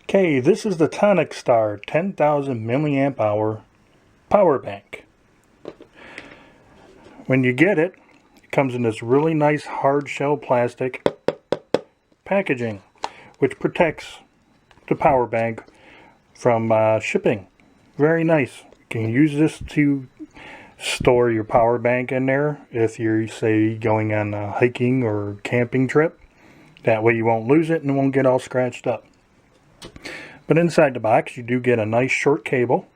Okay, this is the TonicStar 10,000 milliamp hour power bank. When you get it, it comes in this really nice hard shell plastic packaging, which protects the power bank from shipping. Very nice. You can use this to store your power bank in there if you're, say, going on a hiking or camping trip. That way you won't lose it and it won't get all scratched up. But inside the box you do get a nice short cable,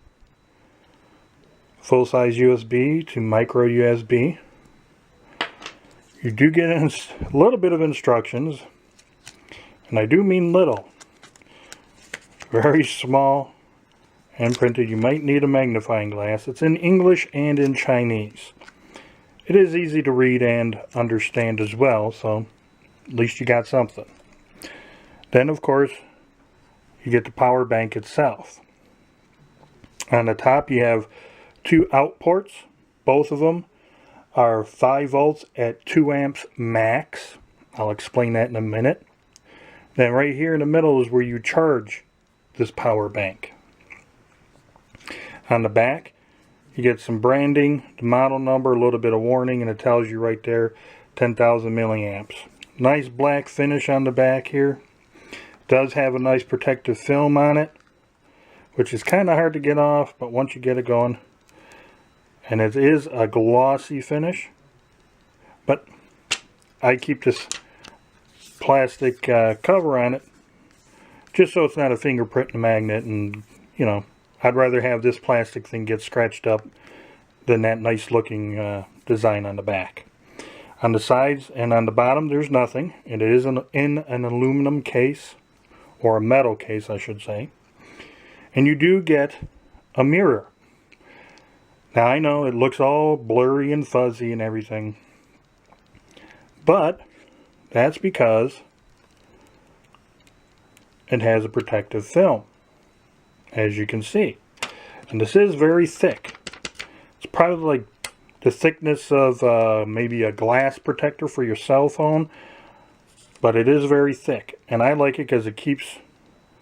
full-size USB to micro USB. You do get a little bit of instructions, and I do mean little. Very small and printed. You might need a magnifying glass. It's in English and in Chinese. It is easy to read and understand as well, so at least you got something. Then of course you get the power bank itself. On the top you have two out ports. Both of them are 5 volts at 2 amps max. I'll explain that in a minute. Then right here in the middle is where you charge this power bank. On the back you get some branding, the model number, a little bit of warning, and it tells you right there 10,000 milliamps. Nice black finish on the back here. Does have a nice protective film on it, which is kind of hard to get off, but once you get it going. And it is a glossy finish, but I keep this plastic cover on it just so it's not a fingerprint magnet, and you know, I'd rather have this plastic thing get scratched up than that nice looking design on the back. On the sides and on the bottom there's nothing. It is in an aluminum case, or a metal case I should say. And you do get a mirror. Now I know it looks all blurry and fuzzy and everything, but that's because it has a protective film, as you can see. And this is very thick. It's probably like the thickness of maybe a glass protector for your cell phone, but it is very thick, and I like it because it keeps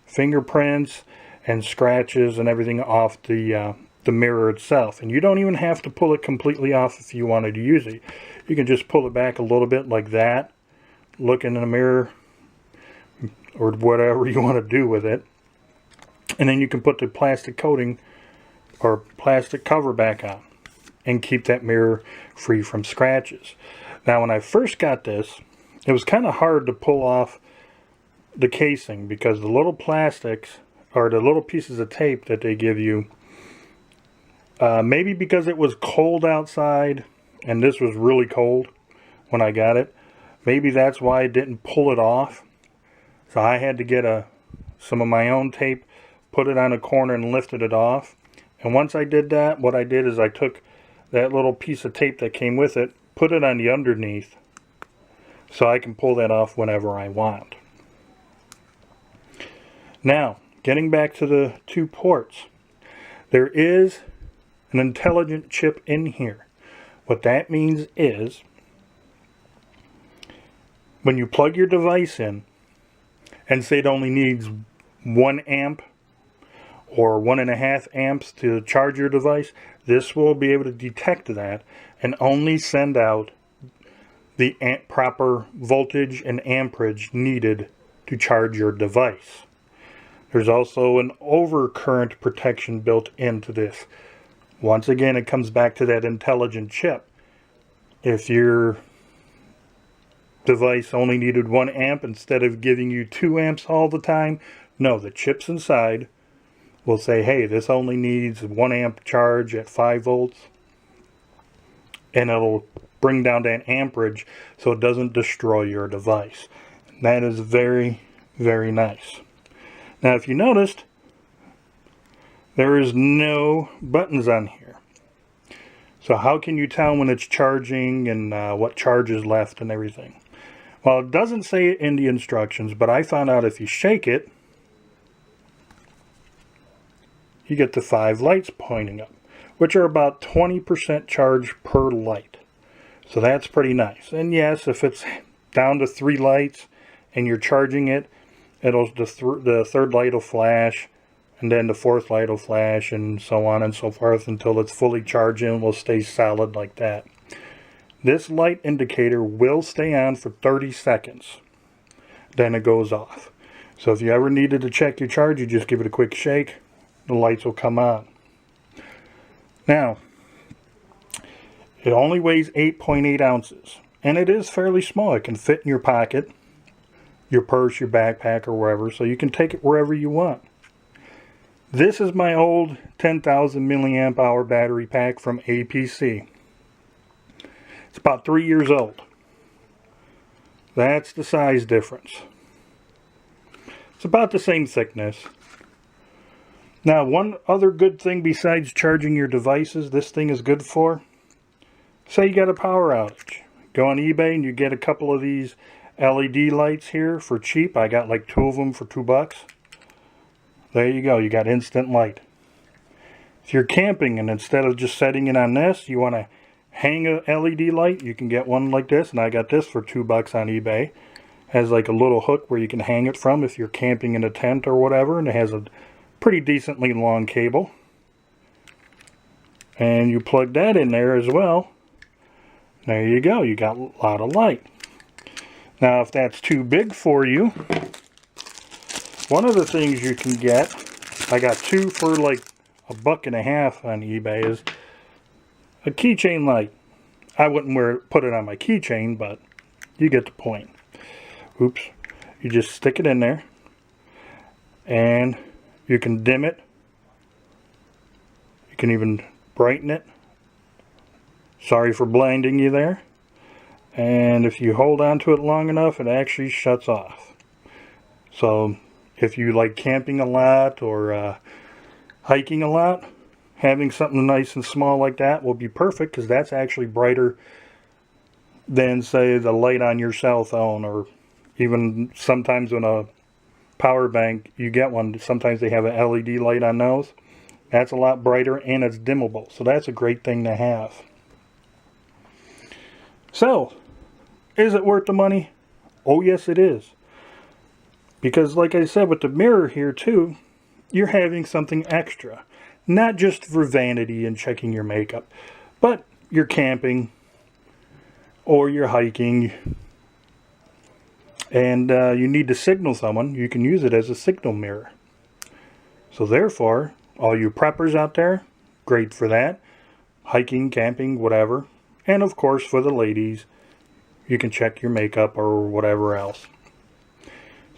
fingerprints and scratches and everything off the mirror itself. And you don't even have to pull it completely off if you wanted to use it. You can just pull it back a little bit like that, look in the mirror, or whatever you want to do with it, and then you can put the plastic coating or plastic cover back on and keep that mirror free from scratches. Now when I first got this, it was kind of hard to pull off the casing because the little plastics, or the little pieces of tape that they give you, maybe because it was cold outside and this was really cold when I got it, maybe that's why I didn't pull it off. So I had to get some of my own tape, put it on a corner and lifted it off. And once I did that, what I did is I took that little piece of tape that came with it, put it on the underneath, so I can pull that off whenever I want. Now, getting back to the 2 ports, there is an intelligent chip in here. What that means is, when you plug your device in, and say it only needs 1 amp or 1.5 amps to charge your device, this will be able to detect that and only send out the proper voltage and amperage needed to charge your device. There's also an overcurrent protection built into this. Once again, it comes back to that intelligent chip. If your device only needed 1 amp instead of giving you 2 amps all the time, no, the chips inside will say, hey, this only needs 1 amp charge at 5 volts, and it'll bring down that amperage so it doesn't destroy your device. And that is very, very nice. Now if you noticed, there is no buttons on here. So how can you tell when it's charging and what charge is left and everything? Well, it doesn't say it in the instructions, but I found out if you shake it, you get the 5 lights pointing up, which are about 20% charge per light. So that's pretty nice. And yes, if it's down to 3 lights and you're charging it, the third light will flash, and then the fourth light will flash, and so on and so forth until it's fully charged and will stay solid like that. This light indicator will stay on for 30 seconds. Then it goes off. So if you ever needed to check your charge, you just give it a quick shake. The lights will come on. Now, it only weighs 8.8 ounces. And it is fairly small. It can fit in your pocket, your purse, your backpack, or wherever. So you can take it wherever you want. This is my old 10,000 milliamp hour battery pack from APC. It's about 3 years old. That's the size difference. It's about the same thickness. Now, one other good thing besides charging your devices this thing is good for, say you got a power outage. Go on eBay and you get a couple of these LED lights here for cheap. I got like 2 of them for $2. There you go, you got instant light. If you're camping and instead of just setting it on this, you want to hang a LED light, you can get one like this, and I got this for $2 on eBay. Has like a little hook where you can hang it from if you're camping in a tent or whatever, and it has a pretty decently long cable. And you plug that in there as well. There you go, you got a lot of light. Now if that's too big for you, one of the things you can get, I got 2 for like $1.50 on eBay, is a keychain light. I wouldn't put it on my keychain, but you get the point. Oops. You just stick it in there, and you can dim it. You can even brighten it. Sorry for blinding you there. And if you hold on to it long enough, it actually shuts off. So if you like camping a lot or hiking a lot, having something nice and small like that will be perfect, because that's actually brighter than, say, the light on your cell phone, or even sometimes when a power bank, you get one, sometimes they have an LED light on those. That's a lot brighter and it's dimmable, so that's a great thing to have. So, is it worth the money? Oh yes it is. Because like I said, with the mirror here too, you're having something extra. Not just for vanity and checking your makeup, but you're camping or you're hiking and you need to signal someone. You can use it as a signal mirror. So therefore, all you preppers out there, great for that. Hiking, camping, whatever. And of course for the ladies, you can check your makeup or whatever else.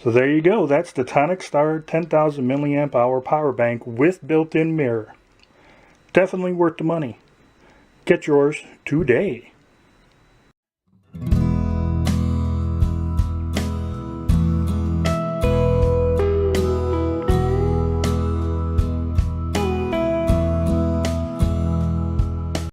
So there you go. That's the TonicStar 10,000 milliamp hour power bank with built-in mirror. Definitely worth the money. Get yours today.